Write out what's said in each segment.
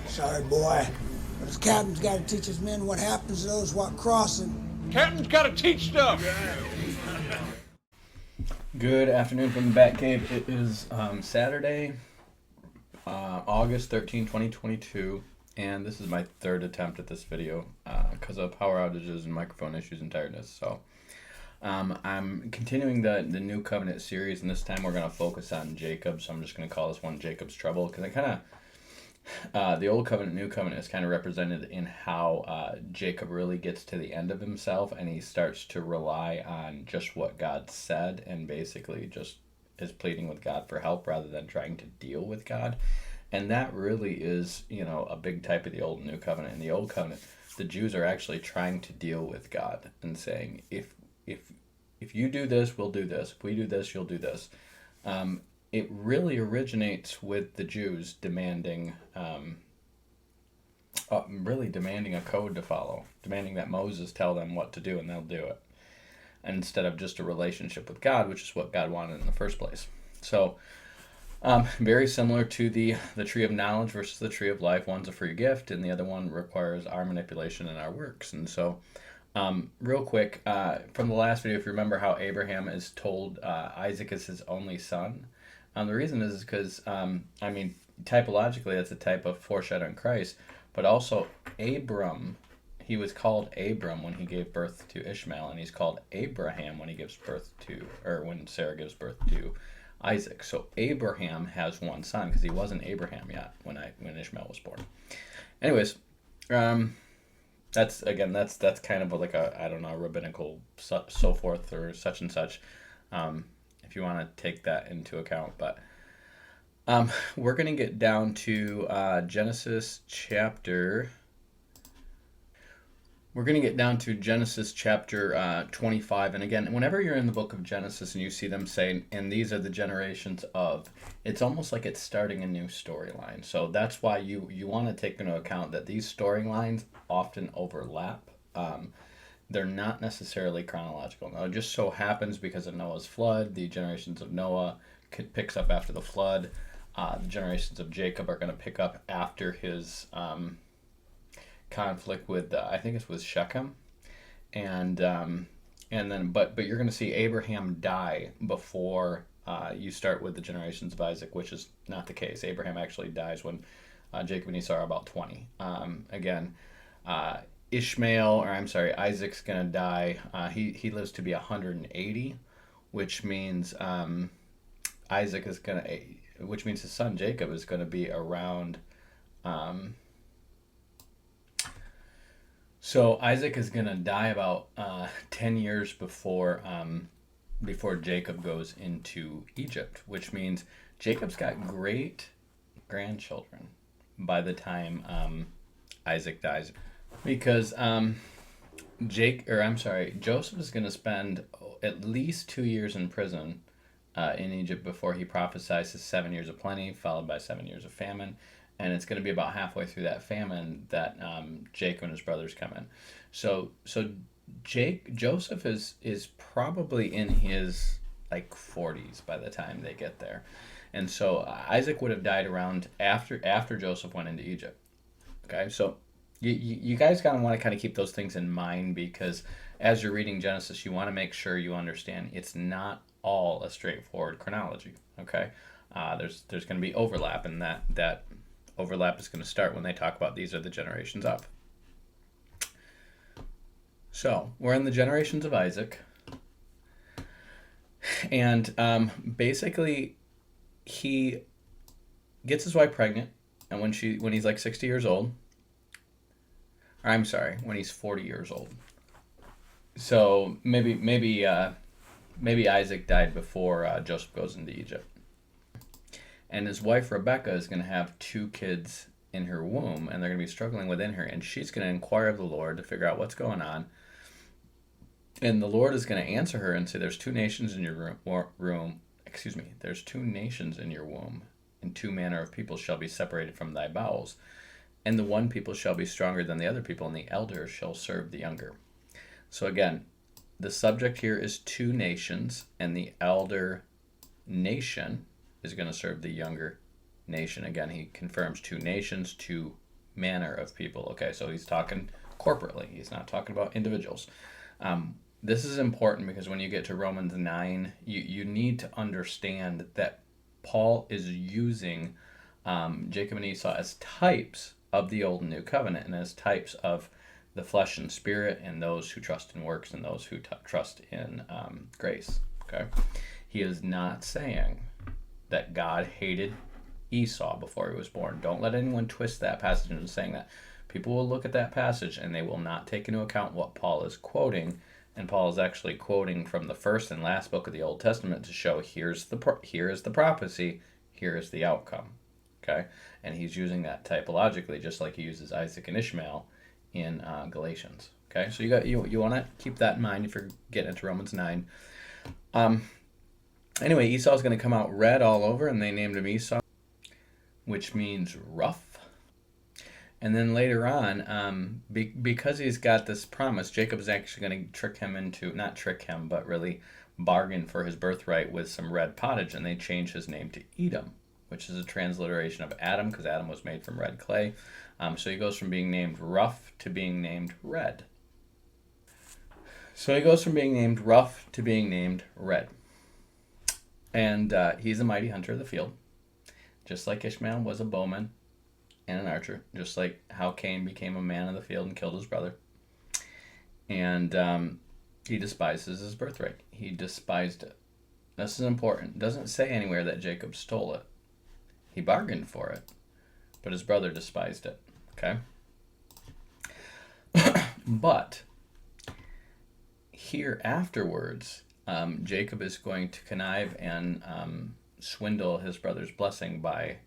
Sorry, boy, but his captain's got to teach his men what happens to those what crossing. Captain's got to teach stuff. Good afternoon from the Batcave. It is Saturday, August 13, 2022, and this is my third attempt at this video because of power outages and microphone issues and tiredness. So I'm continuing the New Covenant series, and this time we're going to focus on Jacob. So I'm just going to call this one Jacob's Trouble, because I kind of the Old Covenant, New Covenant is kind of represented in how Jacob really gets to the end of himself, and he starts to rely on just what God said, and basically just is pleading with God for help rather than trying to deal with God. And that really is, a big type of the Old and New Covenant. In the Old Covenant, the Jews are actually trying to deal with God and saying, if you do this, we'll do this. If we do this, you'll do this. It really originates with the Jews demanding a code to follow, demanding that Moses tell them what to do and they'll do it, instead of just a relationship with God, which is what God wanted in the first place. So very similar to the tree of knowledge versus the tree of life. One's a free gift and the other one requires our manipulation and our works. And so real quick, from the last video, if you remember how Abraham is told Isaac is his only son. The reason is because, typologically, that's a type of foreshadowing Christ, but also Abram, he was called Abram when he gave birth to Ishmael, and he's called Abraham when when Sarah gives birth to Isaac. So Abraham has one son, because he wasn't Abraham yet when Ishmael was born. Anyways, that's kind of like a rabbinical so forth or such and such. If you want to take that into account. But we're going to get down to Genesis chapter 25. And again, whenever you're in the book of Genesis and you see them saying, and these are the generations of, it's almost like it's starting a new storyline. So that's why you want to take into account that these storylines often overlap. They're not necessarily chronological. Now, it just so happens because of Noah's flood, the generations of Noah picks up after the flood. The generations of Jacob are going to pick up after his conflict with, I think it's with Shechem, and then but you're going to see Abraham die before you start with the generations of Isaac, which is not the case. Abraham actually dies when Jacob and Esau are about 20. Isaac's going to die. He lives to be 180, which means which means his son Jacob is going to be around. So Isaac is going to die about 10 years before Jacob goes into Egypt, which means Jacob's got great grandchildren by the time Isaac dies. Because Joseph is going to spend at least 2 years in prison in Egypt before he prophesies his 7 years of plenty, followed by 7 years of famine. And it's going to be about halfway through that famine that Jacob and his brothers come in. So Joseph is probably in his 40s by the time they get there. And so Isaac would have died around after Joseph went into Egypt. Okay, so you guys want to kind of keep those things in mind, because as you're reading Genesis, you want to make sure you understand it's not all a straightforward chronology. Okay, there's going to be overlap, and that overlap is going to start when they talk about these are the generations of. So we're in the generations of Isaac, and basically he gets his wife pregnant, and when he's 60 years old. When he's 40 years old. So maybe Isaac died before Joseph goes into Egypt. And his wife Rebecca is going to have 2 kids in her womb, and they're going to be struggling within her, and she's going to inquire of the Lord to figure out what's going on. And the Lord is going to answer her and say, there's 2 nations in your there's 2 nations in your womb, and 2 manner of people shall be separated from thy bowels. And the one people shall be stronger than the other people, and the elder shall serve the younger. So again, the subject here is 2 nations, and the elder nation is going to serve the younger nation. Again, he confirms 2 nations, 2 manner of people. Okay, so he's talking corporately. He's not talking about individuals. This is important because when you get to Romans 9, you need to understand that Paul is using Jacob and Esau as types of the Old and New Covenant and as types of the flesh and spirit and those who trust in works and those who trust in grace. Okay, he is not saying that God hated Esau before he was born. Don't let anyone twist that passage into saying that. People will look at that passage and they will not take into account what Paul is quoting. And Paul is actually quoting from the first and last book of the Old Testament to show here is the prophecy, here is the outcome. Okay, and he's using that typologically, just like he uses Isaac and Ishmael in Galatians. Okay, so you want to keep that in mind if you're getting into Romans 9. Anyway, Esau's going to come out red all over, and they named him Esau, which means rough. And then later on, because he's got this promise, Jacob is actually going to not trick him, but really bargain for his birthright with some red pottage, and they change his name to Edom, which is a transliteration of Adam, because Adam was made from red clay. So he goes from being named rough to being named red. So he goes from being named rough to being named red. And he's a mighty hunter of the field, just like Ishmael was a bowman and an archer, just like how Cain became a man of the field and killed his brother. And he despises his birthright. He despised it. This is important. It doesn't say anywhere that Jacob stole it. He bargained for it, but his brother despised it. Okay? But here afterwards, Jacob is going to connive and swindle his brother's blessing by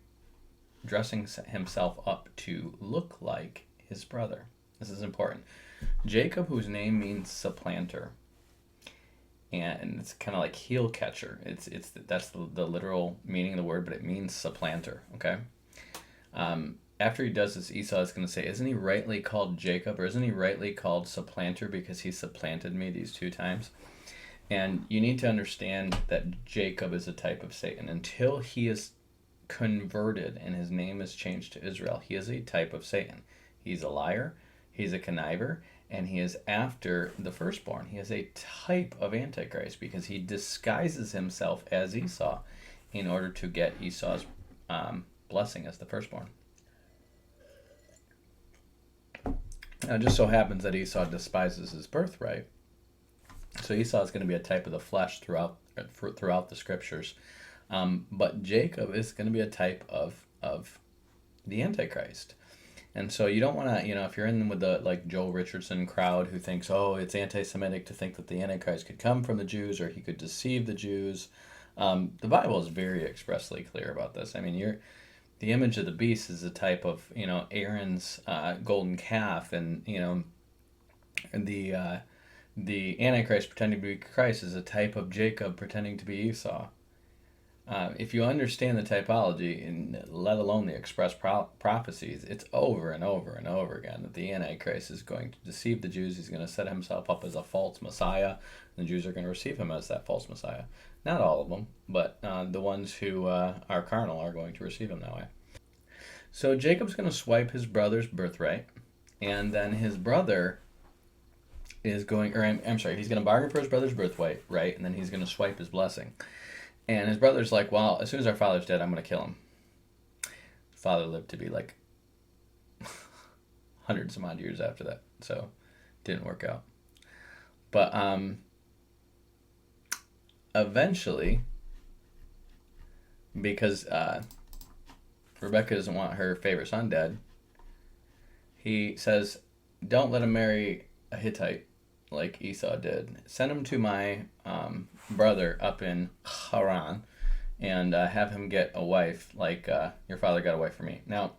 dressing himself up to look like his brother. This is important. Jacob, whose name means supplanter, and it's kind of like heel catcher. That's the literal meaning of the word, but it means supplanter. Okay. After he does this, Esau is going to say, "Isn't he rightly called Jacob, or isn't he rightly called supplanter because he supplanted me these 2 times?" And you need to understand that Jacob is a type of Satan. Until he is converted and his name is changed to Israel, he is a type of Satan. He's a liar, he's a conniver, and he is after the firstborn. He is a type of Antichrist because he disguises himself as Esau in order to get Esau's blessing as the firstborn. Now, it just so happens that Esau despises his birthright. So Esau is going to be a type of the flesh throughout the scriptures. But Jacob is going to be a type of the Antichrist. And so you don't want to, if you're in with the like Joel Richardson crowd who thinks, oh, it's anti-Semitic to think that the Antichrist could come from the Jews or he could deceive the Jews. The Bible is very expressly clear about this. I mean, the image of the beast is a type of, Aaron's golden calf, and, the Antichrist pretending to be Christ is a type of Jacob pretending to be Esau. If you understand the typology, and let alone the express prophecies, it's over and over and over again that the Antichrist is going to deceive the Jews. He's going to set himself up as a false Messiah. And the Jews are going to receive him as that false Messiah. Not all of them, but the ones who are carnal are going to receive him that way. So Jacob's going to swipe his brother's birthright, and then his brother is going, he's going to bargain for his brother's birthright, right? And then he's going to swipe his blessing. And his brother's like, well, as soon as our father's dead, I'm going to kill him. His father lived to be like hundreds some odd years after that, so it didn't work out. But eventually, because Rebecca doesn't want her favorite son dead, he says, don't let him marry a Hittite like Esau did. Send him to my brother up in Haran and have him get a wife like your father got a wife for me. Now,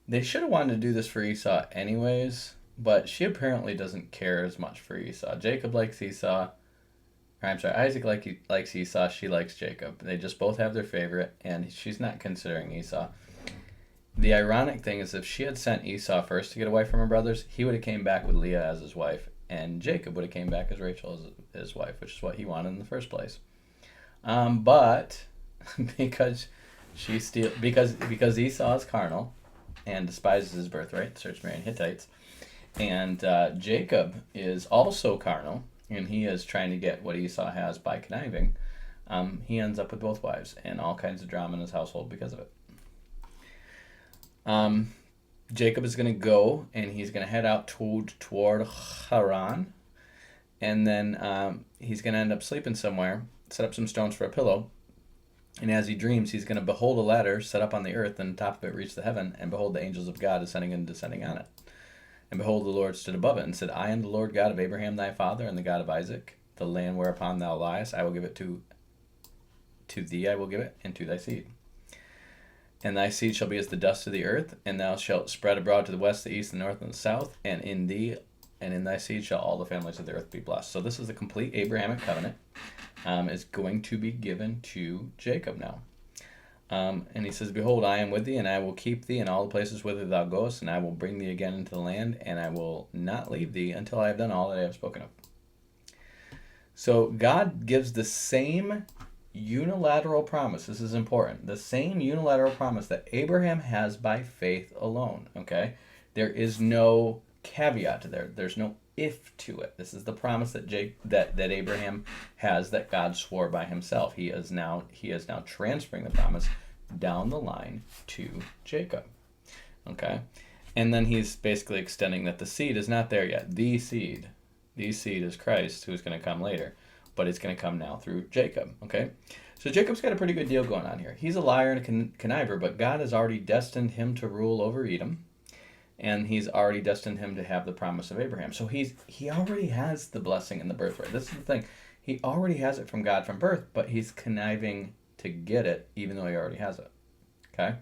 they should have wanted to do this for Esau anyways, but she apparently doesn't care as much for Esau. Jacob likes Esau. Isaac likes Esau. She likes Jacob. They just both have their favorite, and she's not considering Esau. The ironic thing is if she had sent Esau first to get a wife from her brothers, he would have came back with Leah as his wife, and Jacob would have came back as Rachel as his wife, which is what he wanted in the first place. But because Esau is carnal, and despises his birthright, starts marrying Hittites. And Jacob is also carnal, and he is trying to get what Esau has by conniving. He ends up with both wives and all kinds of drama in his household because of it. Jacob is going to go, and he's going to head out toward Haran, and then he's going to end up sleeping somewhere, set up some stones for a pillow, and as he dreams, he's going to behold a ladder set up on the earth, and the top of it reached the heaven, and behold, the angels of God ascending and descending on it. And behold, the Lord stood above it, and said, I am the Lord God of Abraham thy father, and the God of Isaac. The land whereupon thou liest, I will give it to thee, I will give it, and to thy seed. And thy seed shall be as the dust of the earth, and thou shalt spread abroad to the west, the east, the north, and the south, and in thee and in thy seed shall all the families of the earth be blessed. So this is the complete Abrahamic covenant. Is going to be given to Jacob now. And he says, behold, I am with thee, and I will keep thee in all the places whither thou goest, and I will bring thee again into the land, and I will not leave thee until I have done all that I have spoken of. So God gives the same unilateral promise. This is important. The same unilateral promise that Abraham has by faith alone. Okay? There is no caveat to there. There's no if to it. This is the promise that that Abraham has, that God swore by himself. He is now transferring the promise down the line to Jacob. Okay? And then he's basically extending that the seed is not there yet. The seed is Christ, who's going to come later, but it's going to come now through Jacob. Okay? So Jacob's got a pretty good deal going on here. He's a liar and a conniver, but God has already destined him to rule over Edom. And he's already destined him to have the promise of Abraham. So he already has the blessing and the birthright. This is the thing. He already has it from God from birth, but he's conniving to get it, even though he already has it. Okay?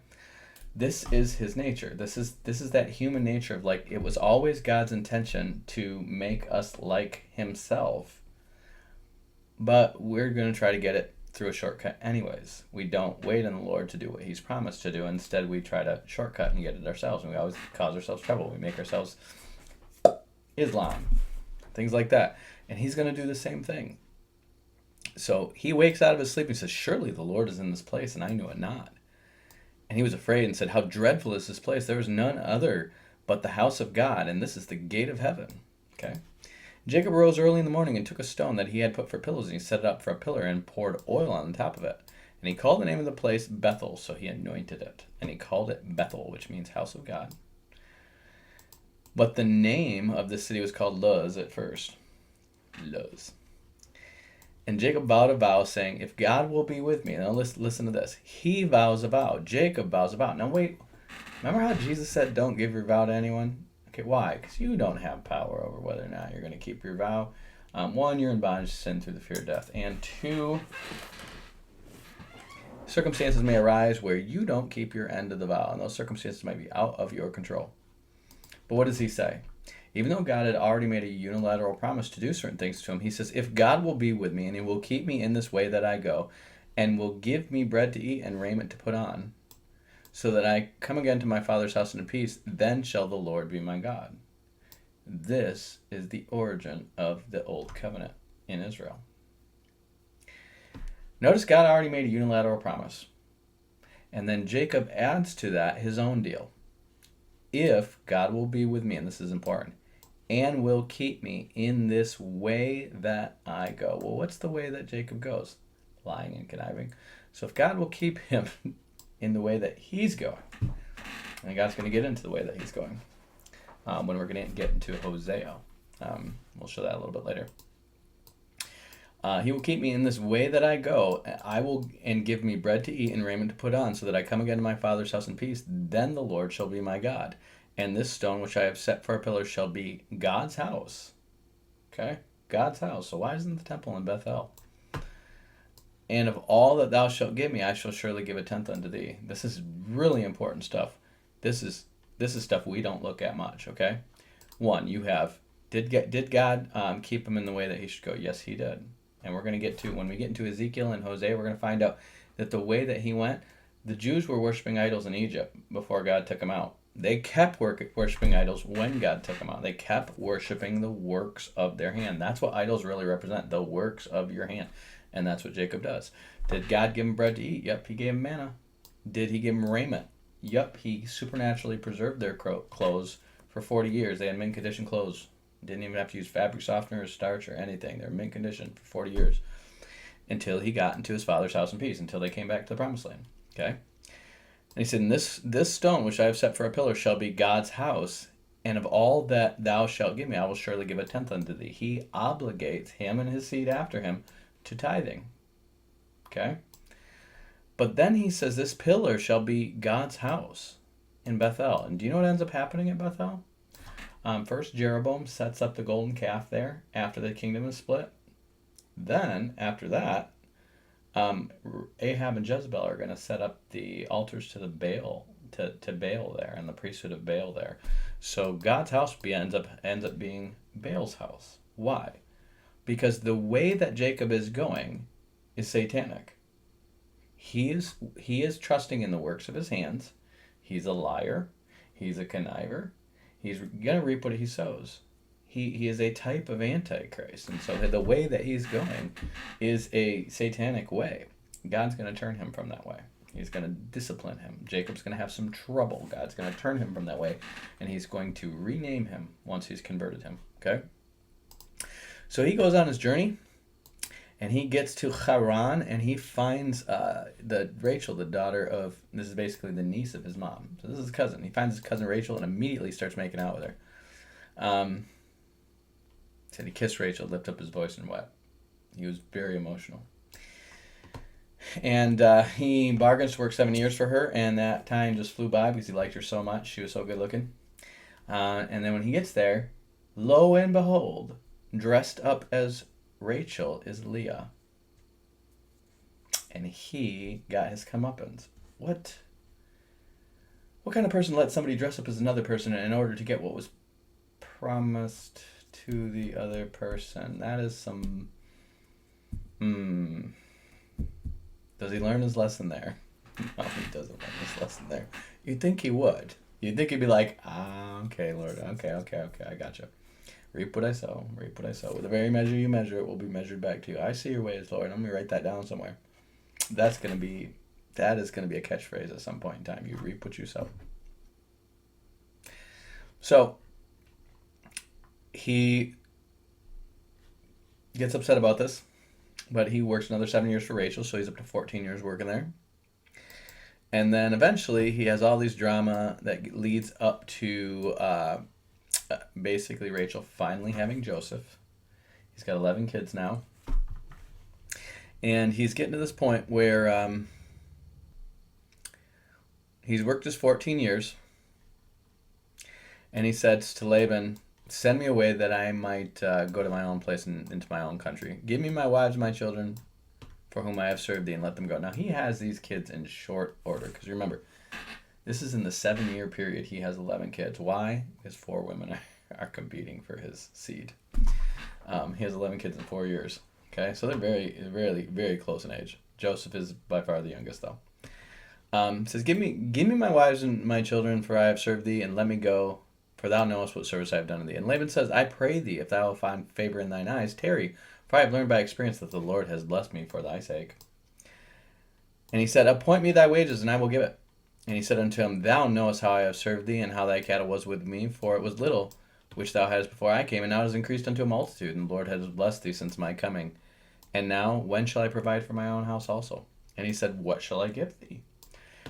This is his nature. This is that human nature of, like, it was always God's intention to make us like himself, but we're going to try to get it through a shortcut anyways. We don't wait on the Lord to do what he's promised to do. Instead, we try to shortcut and get it ourselves, and we always cause ourselves trouble. We make ourselves Islam, things like that. And he's going to do the same thing. So he wakes out of his sleep and says, surely the Lord is in this place, and I knew it not. And he was afraid and said, how dreadful is this place? There is none other but the house of God, and this is the gate of heaven. Okay? Jacob rose early in the morning and took a stone that he had put for pillars, and he set it up for a pillar and poured oil on the top of it. And he called the name of the place Bethel, so he anointed it. And he called it Bethel, which means house of God. But the name of the city was called Luz at first. Luz. And Jacob vowed a vow, saying, if God will be with me. Now listen to this. He vows a vow. Jacob vows a vow. Now wait. Remember how Jesus said, don't give your vow to anyone? Okay, why? Because you don't have power over whether or not you're going to keep your vow. One, you're in bondage to sin through the fear of death. And two, circumstances may arise where you don't keep your end of the vow. And those circumstances might be out of your control. But what does he say? Even though God had already made a unilateral promise to do certain things to him, he says, if God will be with me, and he will keep me in this way that I go, and will give me bread to eat and raiment to put on, so that I come again to my father's house in peace, then shall the Lord be my God. This is the origin of the Old Covenant in Israel. Notice God already made a unilateral promise. And then Jacob adds to that his own deal. If God will be with me, and this is important, and will keep me in this way that I go. Well, what's the way that Jacob goes? Lying and conniving. So if God will keep him in the way that he's going, and God's going to get into the way that he's going when we're going to get into Hosea. We'll show that a little bit later. He will keep me in this way that I go. I will, and give me bread to eat and raiment to put on, so that I come again to my father's house in peace. Then the Lord shall be my God. And this stone which I have set for a pillar shall be God's house. Okay? God's house. So why isn't the temple in Bethel? And of all that thou shalt give me, I shall surely give a tenth unto thee. This is really important stuff. This is stuff we don't look at much, okay? One, you have, did God keep him in the way that he should go? Yes, he did. And we're going to get to, when we get into Ezekiel and Hosea, we're going to find out that the way that he went, the Jews were worshiping idols in Egypt before God took them out. They kept worshiping idols when God took them out. They kept worshiping the works of their hand. That's what idols really represent, the works of your hand. And that's what Jacob does. Did God give him bread to eat? Yep, he gave him manna. Did he give him raiment? Yup, he supernaturally preserved their clothes for 40 years. They had mint condition clothes. Didn't even have to use fabric softener or starch or anything. They were mint condition for 40 years until he got into his father's house in peace, until they came back to the promised land. Okay? And he said, and this stone which I have set for a pillar shall be God's house, and of all that thou shalt give me, I will surely give a tenth unto thee. He obligates him and his seed after him to tithing. Okay? But then he says, this pillar shall be God's house in Bethel. And do you know what ends up happening at Bethel? First, Jeroboam sets up the golden calf there after the kingdom is split. Then, after that, Ahab and Jezebel are going to set up the altars to the Baal, to Baal there, and the priesthood of Baal there. So God's house ends up being Baal's house. Why? Because the way that Jacob is going is satanic. He is trusting in the works of his hands. He's a liar. He's a conniver. He's going to reap what he sows. He is a type of Antichrist. And so the way that he's going is a satanic way. God's going to turn him from that way. He's going to discipline him. Jacob's going to have some trouble. God's going to turn him from that way. And he's going to rename him once he's converted him. Okay? So he goes on his journey. And he gets to Haran, and he finds Rachel, the daughter of, this is basically the niece of his mom. So this is his cousin. He finds his cousin Rachel and immediately starts making out with her. Said he kissed Rachel, lifted up his voice, and wept. He was very emotional. And he bargains to work 7 years for her, and that time just flew by because he liked her so much. She was so good looking. And then when he gets there, lo and behold, dressed up as Rachel is Leah. And he got his comeuppance. What kind of person lets somebody dress up as another person in order to get what was promised to the other person? That is some... Does he learn his lesson there? No, he doesn't learn his lesson there. You'd think he would. You'd think he'd be like, okay, Lord, okay, I gotcha. Reap what I sow, reap what I sow. With the very measure you measure, it will be measured back to you. I see your ways, Lord. Let me write that down somewhere. That is going to be a catchphrase at some point in time. You reap what you sow. So, he gets upset about this, but he works another 7 years for Rachel, so he's up to 14 years working there. And then eventually, he has all these drama that leads up to... basically Rachel finally having Joseph. He's got 11 kids now. And he's getting to this point where he's worked his 14 years. And he says to Laban, send me away that I might go to my own place and into my own country. Give me my wives and my children for whom I have served thee, and let them go. Now he has these kids in short order. Because remember, this is in the 7-year period. He has 11 kids. Why? Because 4 women are competing for his seed. He has 11 kids in 4 years. Okay, so they're very, very close in age. Joseph is by far the youngest, though. Says, give me my wives and my children, for I have served thee, and let me go, for thou knowest what service I have done to thee. And Laban says, I pray thee, if thou find favor in thine eyes, tarry, for I have learned by experience that the Lord has blessed me for thy sake. And he said, appoint me thy wages, and I will give it. And he said unto him, thou knowest how I have served thee, and how thy cattle was with me, for it was little which thou hadst before I came, and now it has increased unto a multitude, and the Lord has blessed thee since my coming. And now, when shall I provide for my own house also? And he said, what shall I give thee?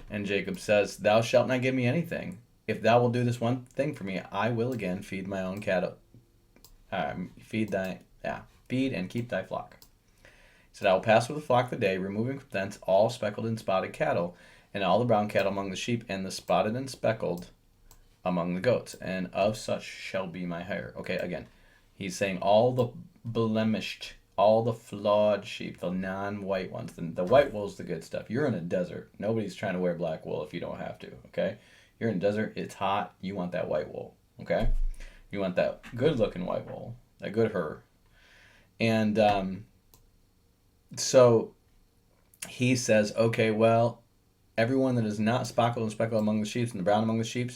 And Jacob says, thou shalt not give me anything. If thou wilt do this one thing for me, I will again feed my own cattle. Feed and keep thy flock. He said, I will pass with the flock the day, removing from thence all speckled and spotted cattle, and all the brown cattle among the sheep, and the spotted and speckled among the goats, and of such shall be my hire. Okay, again, he's saying all the blemished, all the flawed sheep, the non-white ones. The white wool's the good stuff. You're in a desert. Nobody's trying to wear black wool if you don't have to, okay? You're in a desert, it's hot, you want that white wool, okay? You want that good-looking white wool, that good fur. And so he says, okay, well, everyone that is not speckled and speckled among the sheep and the brown among the sheep,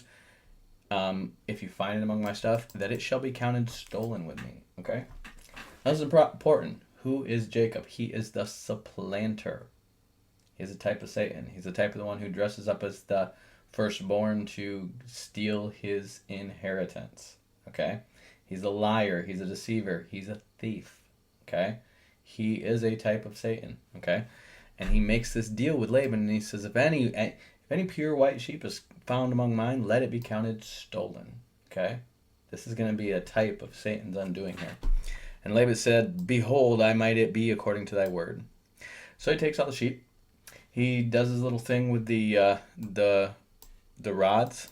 if you find it among my stuff, that it shall be counted stolen with me. Okay? This is important. Who is Jacob? He is the supplanter. He's a type of Satan. He's the type of the one who dresses up as the firstborn to steal his inheritance. Okay? He's a liar. He's a deceiver. He's a thief. Okay? He is a type of Satan. Okay? And he makes this deal with Laban, and he says, if any pure white sheep is found among mine, let it be counted stolen. Okay? This is going to be a type of Satan's undoing here. And Laban said, behold, I might it be according to thy word. So he takes all the sheep. He does his little thing with the rods,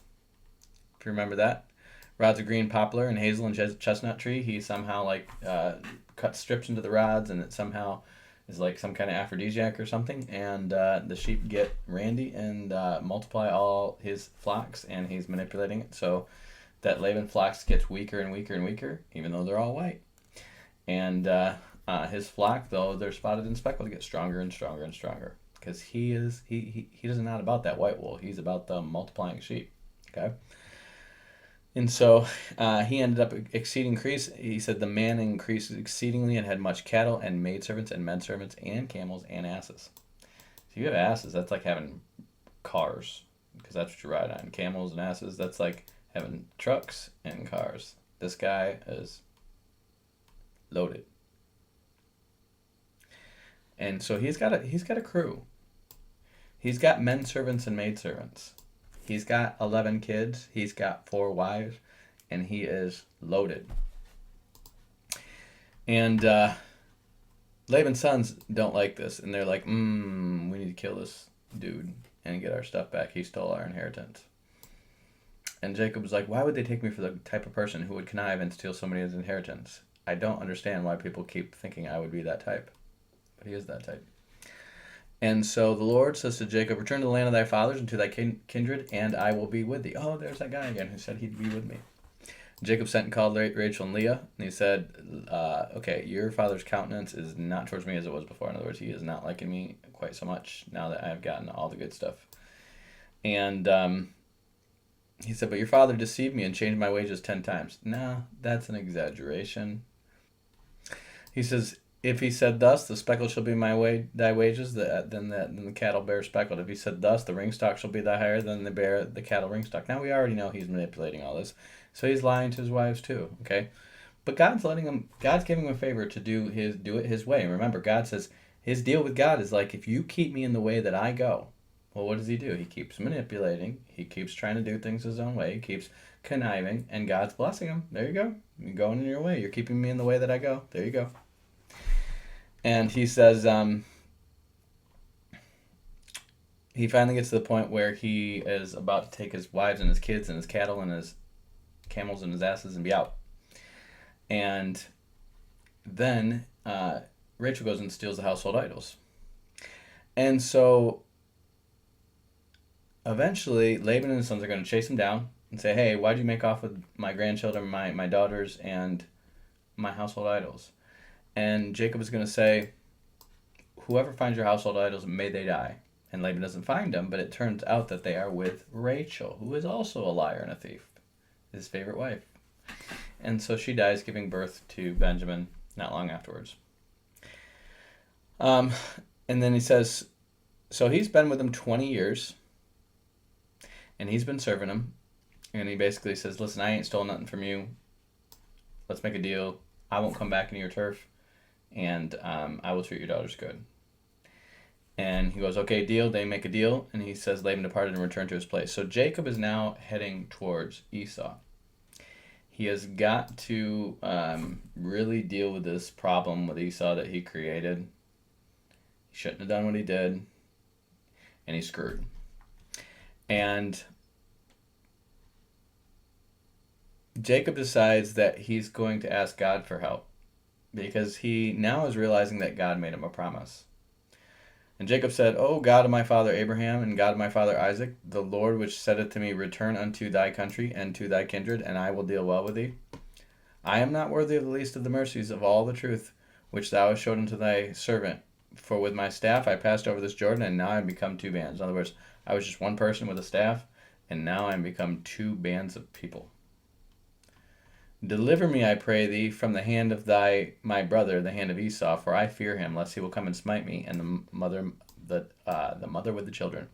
if you remember that. Rods of green poplar and hazel and chestnut tree. He somehow cuts strips into the rods, and it somehow is like some kind of aphrodisiac or something. And the sheep get randy and multiply all his flocks, and he's manipulating it so that Laban flocks gets weaker and weaker and weaker, even though they're all white. And his flock, though they're spotted and speckled, get stronger and stronger and stronger. Because he is not about that white wool. He's about the multiplying sheep. Okay? And so he ended up he said the man increased exceedingly and had much cattle and maidservants and menservants and camels and asses. So you have asses, that's like having cars, because that's what you ride on. Camels and asses, that's like having trucks and cars. This guy is loaded. And so he's got a crew. He's got men servants and maid servants. He's got 11 kids. He's got 4 wives, and he is loaded. And Laban's sons don't like this, and they're like, we need to kill this dude and get our stuff back. He stole our inheritance. And Jacob was like, why would they take me for the type of person who would connive and steal somebody's inheritance? I don't understand why people keep thinking I would be that type. But he is that type. And so the Lord says to Jacob, return to the land of thy fathers and to thy kindred, and I will be with thee. Oh, there's that guy again who said he'd be with me. Jacob sent and called Rachel and Leah, and he said, okay, your father's countenance is not towards me as it was before. In other words, he is not liking me quite so much now that I've gotten all the good stuff. And he said, but your father deceived me and changed my wages 10 times. No, that's an exaggeration. He says, if he said thus, the speckle shall be thy wages, then the cattle bear speckled. If he said thus, the ringstock shall be thy hire, then the cattle ringstock. Now we already know he's manipulating all this, so he's lying to his wives too. Okay, but God's giving him a favor to do it his way. And remember, God says his deal with God is like, if you keep me in the way that I go. Well, what does he do? He keeps manipulating. He keeps trying to do things his own way. He keeps conniving, and God's blessing him. There you go. You're going in your way. You're keeping me in the way that I go. There you go. And he says, he finally gets to the point where he is about to take his wives and his kids and his cattle and his camels and his asses and be out. And then Rachel goes and steals the household idols. And so eventually Laban and his sons are going to chase him down and say, hey, why'd you make off with my grandchildren, my daughters, and my household idols? And Jacob is going to say, whoever finds your household idols, may they die. And Laban doesn't find them, but it turns out that they are with Rachel, who is also a liar and a thief, his favorite wife. And so she dies, giving birth to Benjamin not long afterwards. And then he says, so he's been with him 20 years, and he's been serving him. And he basically says, listen, I ain't stolen nothing from you. Let's make a deal. I won't come back into your turf. And I will treat your daughters good. And he goes, okay, deal. They make a deal. And he says, Laban departed and returned to his place. So Jacob is now heading towards Esau. He has got to really deal with this problem with Esau that he created. He shouldn't have done what he did. And he's screwed. And Jacob decides that he's going to ask God for help, because he now is realizing that God made him a promise. And Jacob said, O God of my father Abraham and God of my father Isaac, the Lord which saideth to me, return unto thy country and to thy kindred, and I will deal well with thee. I am not worthy of the least of the mercies of all the truth which thou hast showed unto thy servant. For with my staff I passed over this Jordan, and now I am become 2 bands. In other words, I was just one person with a staff, and now I am become 2 bands of people. Deliver me, I pray thee, from the hand of my brother, the hand of Esau, for I fear him, lest he will come and smite me, and the mother with the children.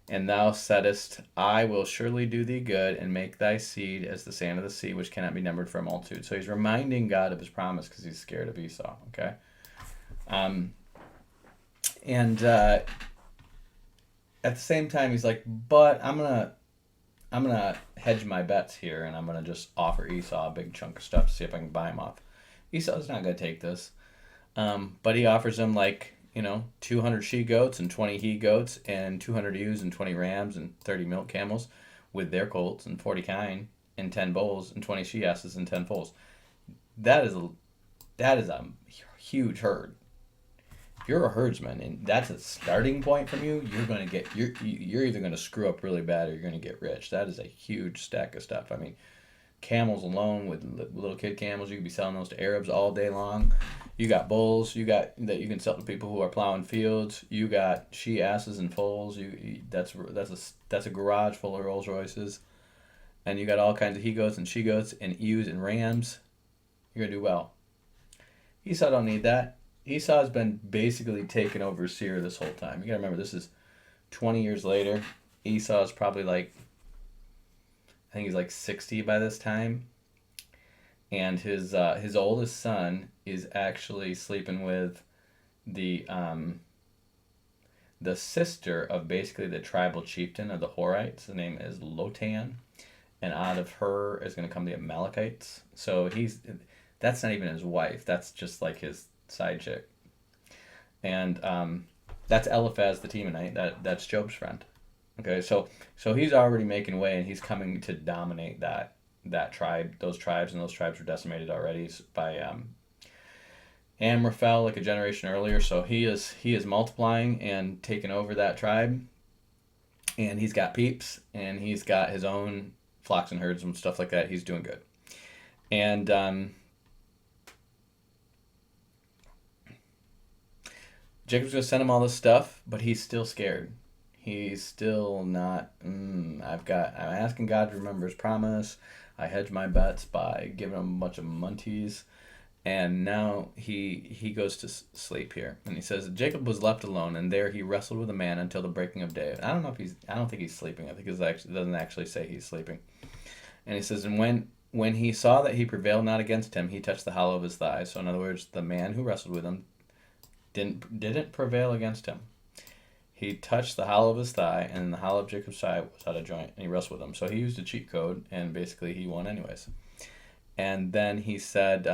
And thou saidst, I will surely do thee good and make thy seed as the sand of the sea, which cannot be numbered for a multitude. So he's reminding God of his promise because he's scared of Esau. Okay. And at the same time, he's like, but I'm gonna hedge my bets here, and I'm gonna just offer Esau a big chunk of stuff to see if I can buy him off. Esau's not gonna take this, but he offers him 200 she goats and 20 he goats and 200 ewes and 20 rams and 30 milk camels with their colts and 40 kine and 10 bulls and 20 she asses and 10 foals. That is a huge herd. If you're a herdsman and that's a starting point from you, you're either gonna screw up really bad or you're gonna get rich. That is a huge stack of stuff. I mean, camels alone with little kid camels, you could be selling those to Arabs all day long. You got bulls, you got that you can sell to people who are plowing fields. You got she asses and foals. That's a garage full of Rolls Royces, and you got all kinds of he goats and she goats and ewes and rams. You're gonna do well. Esau don't need that. Esau's been basically taking over Seir this whole time. You gotta remember, this is 20 years later. Esau's probably I think he's 60 by this time. And his oldest son is actually sleeping with the sister of basically the tribal chieftain of the Horites. His name is Lotan. And out of her is going to come the Amalekites. So that's not even his wife. That's just his side chick. And that's Eliphaz the Temanite. That's Job's friend. Okay, so he's already making way, and he's coming to dominate that tribe, those tribes, and those tribes were decimated already by Amraphel a generation earlier. So he is multiplying and taking over that tribe, and he's got peeps, and he's got his own flocks and herds and stuff like that. He's doing good, and Jacob's gonna send him all this stuff, but he's still scared. He's still not. I'm asking God to remember His promise. I hedge my bets by giving him a bunch of munties, and now he goes to sleep here, and he says Jacob was left alone, and there he wrestled with a man until the breaking of day. I don't think he's sleeping. I think it doesn't actually say he's sleeping, and he says, and when he saw that he prevailed not against him, he touched the hollow of his thigh. So in other words, the man who wrestled with him didn't prevail against him. He touched the hollow of his thigh, and the hollow of Jacob's thigh was out of joint, and he wrestled with him. So he used a cheat code, and basically he won anyways. And then he said,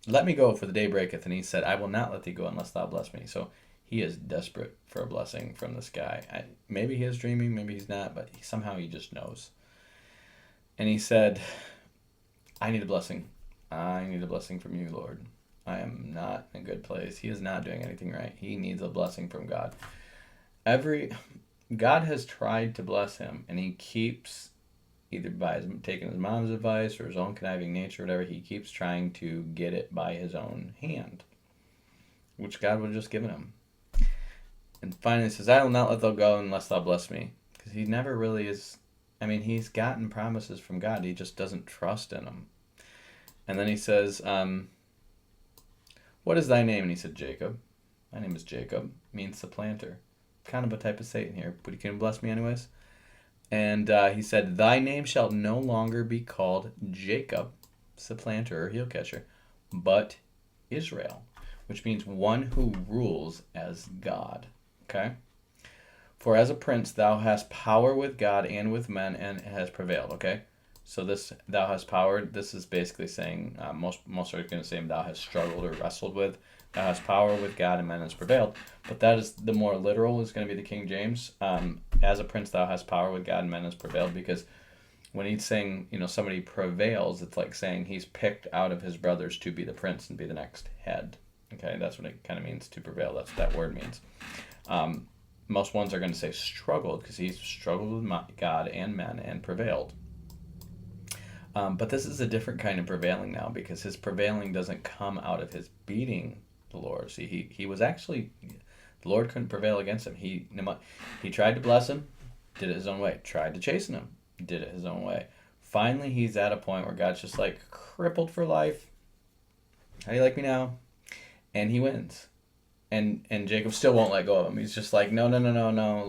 let me go, for the day breaketh. And he said, I will not let thee go unless thou bless me. So he is desperate for a blessing from this guy. Maybe he is dreaming, maybe he's not, but somehow he just knows. And he said, I need a blessing. I need a blessing from you, Lord. I am not in a good place. He is not doing anything right. He needs a blessing from God. God has tried to bless him, and he keeps, either by taking his mom's advice or his own conniving nature, whatever, he keeps trying to get it by his own hand, which God would have just given him. And finally he says, I will not let thou go unless thou bless me. Because he never really is, he's gotten promises from God. He just doesn't trust in them. And then he says, what is thy name? And he said, Jacob. My name is Jacob. Means supplanter. Kind of a type of Satan here, but he can bless me anyways. And he said, thy name shall no longer be called Jacob, supplanter or heel catcher, but Israel, which means one who rules as God. Okay? For as a prince thou hast power with God and with men, and has prevailed. Okay? So this thou hast power, this is basically saying, most are going to say thou hast struggled or wrestled with. Thou hast power with God and men has prevailed. But that is the more literal, is going to be the King James. As a prince thou hast power with God and men has prevailed, because when he's saying, somebody prevails, it's like saying he's picked out of his brothers to be the prince and be the next head. Okay, that's what it kind of means to prevail. That's what that word means. Most ones are going to say struggled, because he's struggled with God and men and prevailed. But this is a different kind of prevailing now, because his prevailing doesn't come out of his beating the Lord. See, he was actually, the Lord couldn't prevail against him. He tried to bless him, did it his own way. Tried to chasten him, did it his own way. Finally, he's at a point where God's just crippled for life. How do you like me now? And he wins. And Jacob still won't let go of him. He's just no.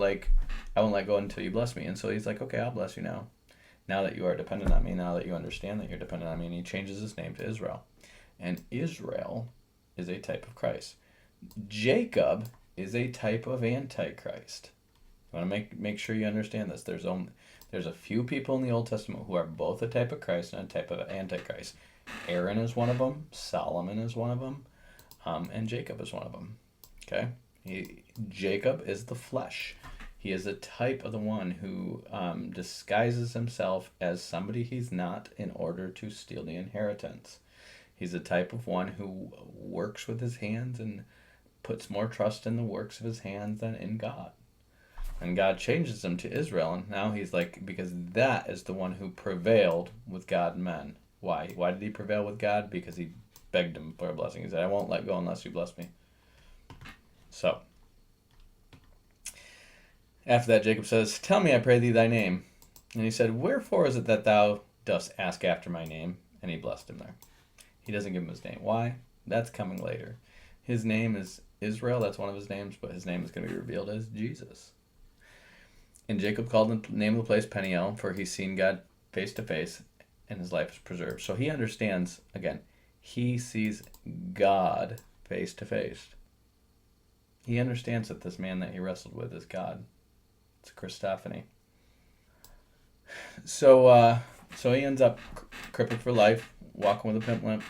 I won't let go until you bless me. And so he's like, okay, I'll bless you now. Now that you are dependent on me, now that you understand that you're dependent on me, and he changes his name to Israel. And Israel is a type of Christ. Jacob is a type of Antichrist. I want to make sure you understand this. There's a few people in the Old Testament who are both a type of Christ and a type of Antichrist. Aaron is one of them. Solomon is one of them. And Jacob is one of them. Okay? Jacob is the flesh. He is a type of the one who disguises himself as somebody he's not in order to steal the inheritance. He's a type of one who works with his hands and puts more trust in the works of his hands than in God. And God changes him to Israel, and now he's like, because that is the one who prevailed with God and men. Why? Why did he prevail with God? Because he begged him for a blessing. He said, I won't let go unless you bless me. So, after that, Jacob says, tell me, I pray thee, thy name. And he said, wherefore is it that thou dost ask after my name? And he blessed him there. He doesn't give him his name. Why? That's coming later. His name is Israel. That's one of his names, but his name is going to be revealed as Jesus. And Jacob called the name of the place Peniel, for he's seen God face to face, and his life is preserved. So he understands, again, he sees God face to face. He understands that this man that he wrestled with is God. It's a Christophany. So he ends up crippled for life, walking with a pimp limp.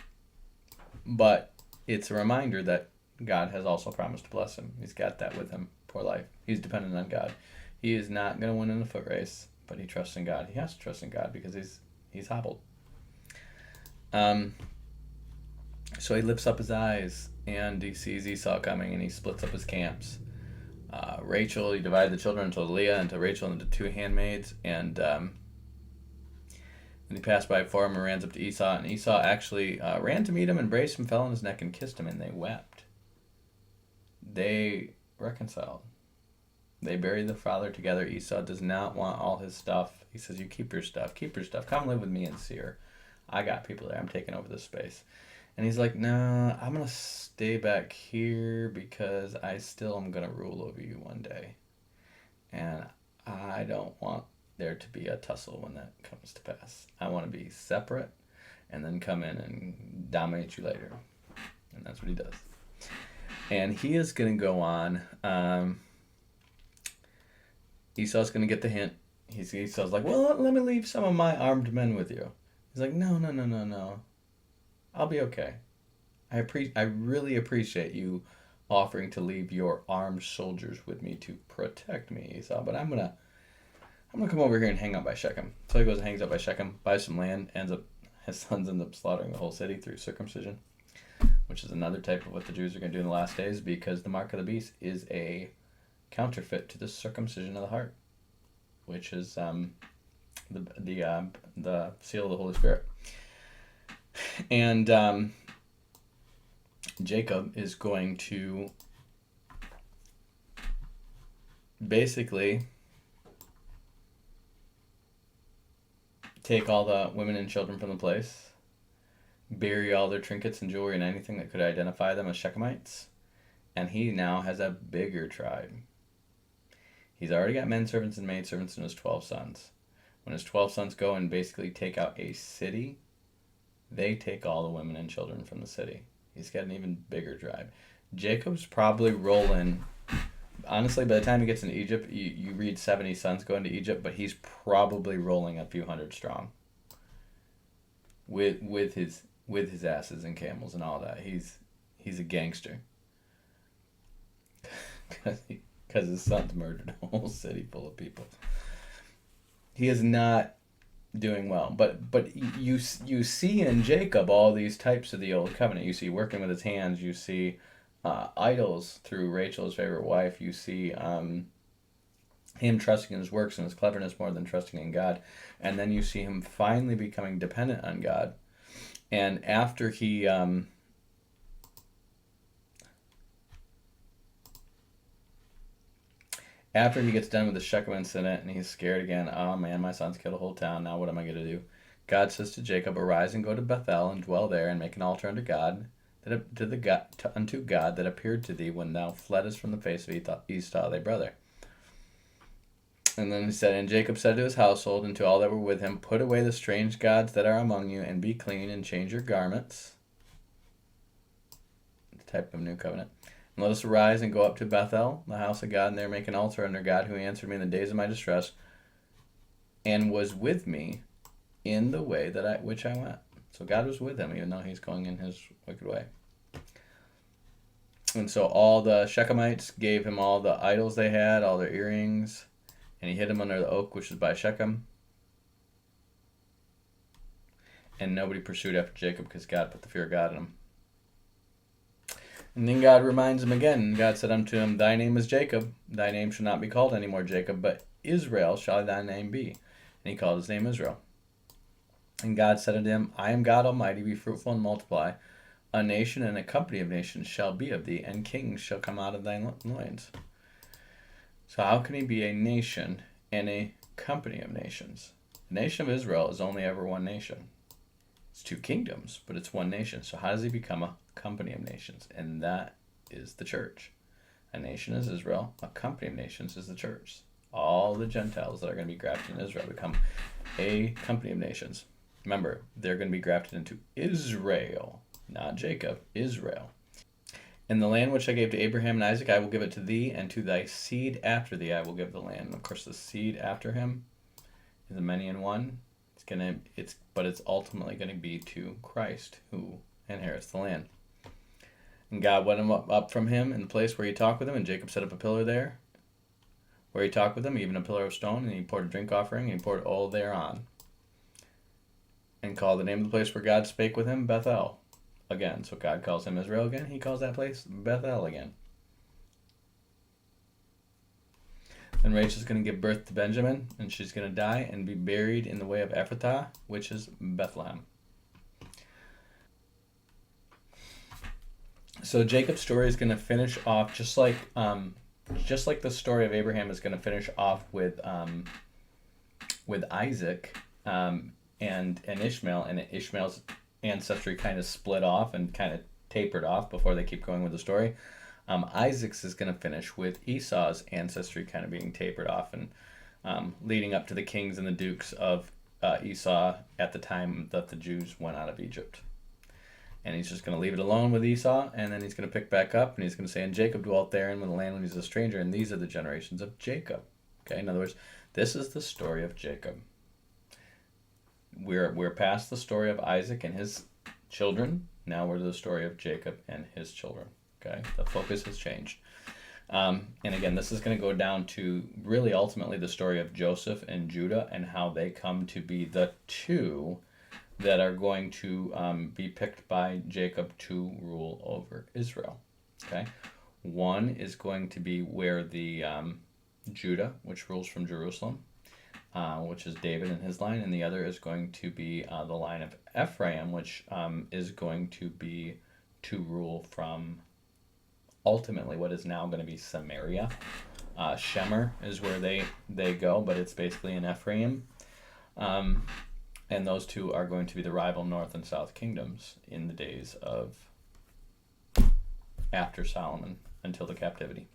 But it's a reminder that God has also promised to bless him. He's got that with him for life. He's dependent on God. He is not going to win in the foot race, but he trusts in God. He has to trust in God because he's hobbled. So he lifts up his eyes and he sees Esau coming, and he splits up his camps. Rachel, he divided the children into Leah, into Rachel, into two handmaids, and then he passed by before him and ran up to Esau, and Esau actually ran to meet him, embraced him, fell on his neck, and kissed him, and they wept. They reconciled. They buried the father together. Esau does not want all his stuff. He says, you keep your stuff. Keep your stuff. Come live with me in Seir. I got people there. I'm taking over this space. And he's like, nah, I'm going to stay back here because I still am going to rule over you one day. And I don't want there to be a tussle when that comes to pass. I want to be separate and then come in and dominate you later. And that's what he does. And he is going to go on. Esau's going to get the hint. Esau's like, well, let me leave some of my armed men with you. He's like, no. I'll be okay. I really appreciate you offering to leave your armed soldiers with me to protect me, Esau, but I'm gonna come over here and hang out by Shechem. So he goes and hangs out by Shechem, buys some land, his sons end up slaughtering the whole city through circumcision, which is another type of what the Jews are going to do in the last days, because the mark of the beast is a counterfeit to the circumcision of the heart, which is the seal of the Holy Spirit. And Jacob is going to basically take all the women and children from the place, bury all their trinkets and jewelry and anything that could identify them as Shechemites, and he now has a bigger tribe. He's already got men servants and maid servants and his 12 sons. When his 12 sons go and basically take out a city, they take all the women and children from the city. He's got an even bigger tribe. Jacob's probably rolling. Honestly, by the time he gets into Egypt, you read 70 sons go into Egypt, but he's probably rolling a few hundred strong. With his asses and camels and all that. He's a gangster. Because his sons murdered a whole city full of people. He is not doing well, but you see in Jacob all these types of the old covenant. You see working with his hands. You see idols through Rachel's favorite wife. You see him trusting in his works and his cleverness more than trusting in God, and then you see him finally becoming dependent on God. And after he gets done with the Shechem incident and he's scared again, oh man, my son's killed a whole town, now what am I going to do? God says to Jacob, arise and go to Bethel and dwell there and make an altar unto God, unto God that appeared to thee when thou fleddest from the face of Esau thy brother. And then he said, and Jacob said to his household and to all that were with him, put away the strange gods that are among you, and be clean, and change your garments. The type of new covenant. And let us arise and go up to Bethel, the house of God, and there make an altar under God, who answered me in the days of my distress, and was with me in the way which I went. So God was with him, even though he's going in his wicked way. And so all the Shechemites gave him all the idols they had, all their earrings, and he hid them under the oak which is by Shechem. And nobody pursued after Jacob because God put the fear of God in him. And then God reminds him again. God said unto him, thy name is Jacob. Thy name shall not be called any more Jacob, but Israel shall thy name be. And he called his name Israel. And God said unto him, I am God Almighty, be fruitful and multiply. A nation and a company of nations shall be of thee, and kings shall come out of thy loins. So how can he be a nation and a company of nations? The nation of Israel is only ever one nation. It's two kingdoms, but it's one nation. So how does he become a company of nations? And that is the church. A nation is Israel. A company of nations is the church. All the Gentiles that are going to be grafted in Israel become a company of nations. Remember, they're going to be grafted into Israel, not Jacob, Israel. And the land which I gave to Abraham and Isaac, I will give it to thee, and to thy seed after thee I will give the land. And of course, the seed after him is a many in one. But it's ultimately going to be to Christ, who inherits the land. And God went up from him in the place where he talked with him, and Jacob set up a pillar there, where he talked with him, even a pillar of stone, and he poured a drink offering, and he poured oil thereon, and called the name of the place where God spake with him Bethel. Again, so God calls him Israel again. He calls that place Bethel again. And Rachel's going to give birth to Benjamin, and she's going to die and be buried in the way of Ephrathah, which is Bethlehem. So Jacob's story is going to finish off just like the story of Abraham is going to finish off with Isaac and Ishmael, and Ishmael's ancestry kind of split off and kind of tapered off before they keep going with the story. Isaac's is going to finish with Esau's ancestry kind of being tapered off and leading up to the kings and the dukes of Esau at the time that the Jews went out of Egypt. And he's just going to leave it alone with Esau, and then he's going to pick back up, and he's going to say, and Jacob dwelt there in the land when he was a stranger, and these are the generations of Jacob. Okay, in other words, this is the story of Jacob. We're past the story of Isaac and his children. Now we're to the story of Jacob and his children. Okay, the focus has changed. And again, this is going to go down to really ultimately the story of Joseph and Judah and how they come to be the two that are going to be picked by Jacob to rule over Israel. Okay, one is going to be where the Judah, which rules from Jerusalem, which is David and his line, and the other is going to be the line of Ephraim, which is going to be to rule from ultimately what is now going to be Samaria. Shemer is where they go, but it's basically in Ephraim. And those two are going to be the rival north and south kingdoms in the days of after Solomon until the captivity.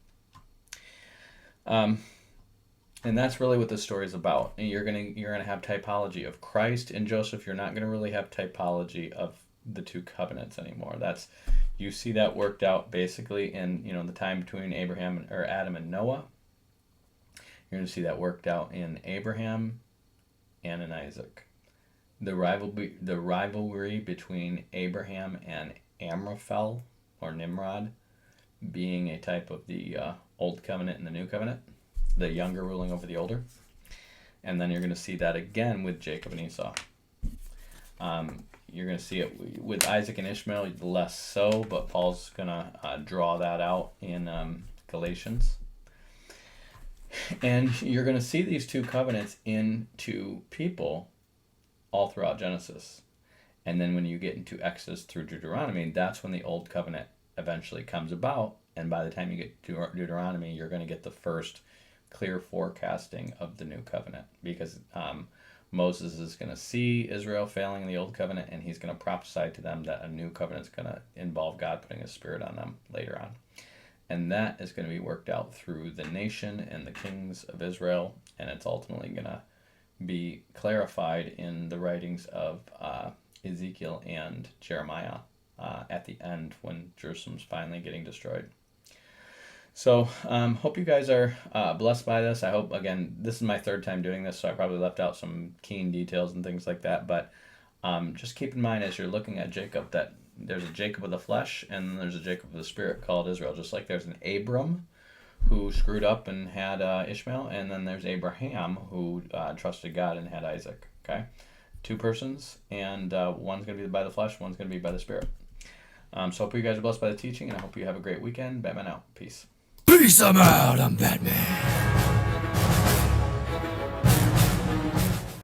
And that's really what this story is about. And you're gonna have typology of Christ and Joseph. You're not gonna really have typology of the two covenants anymore. You see that worked out basically in the time between Adam and Noah. You're gonna see that worked out in Abraham and in Isaac. The rivalry between Abraham and Amraphel or Nimrod being a type of the old covenant and the new covenant, the younger ruling over the older. And then you're going to see that again with Jacob and Esau. You're going to see it with Isaac and Ishmael, less so, but Paul's going to draw that out in Galatians. And you're going to see these two covenants into people all throughout Genesis. And then when you get into Exodus through Deuteronomy, that's when the Old Covenant eventually comes about. And by the time you get to Deuteronomy, you're going to get the first clear forecasting of the New Covenant. Because Moses is going to see Israel failing in the Old Covenant, and he's going to prophesy to them that a New Covenant is going to involve God putting His Spirit on them later on. And that is going to be worked out through the nation and the kings of Israel. And it's ultimately going to be clarified in the writings of Ezekiel and Jeremiah at the end when Jerusalem's finally getting destroyed. So hope you guys are blessed by this. I hope, again, this is my third time doing this, so I probably left out some keen details and things like that. But just keep in mind as you're looking at Jacob that there's a Jacob of the flesh and then there's a Jacob of the spirit called Israel. Just like there's an Abram who screwed up and had Ishmael, and then there's Abraham who trusted God and had Isaac. Okay? Two persons, and one's going to be by the flesh, one's going to be by the spirit. So hope you guys are blessed by the teaching, and I hope you have a great weekend. Batman out. Peace. Peace, I'm out. I'm Batman.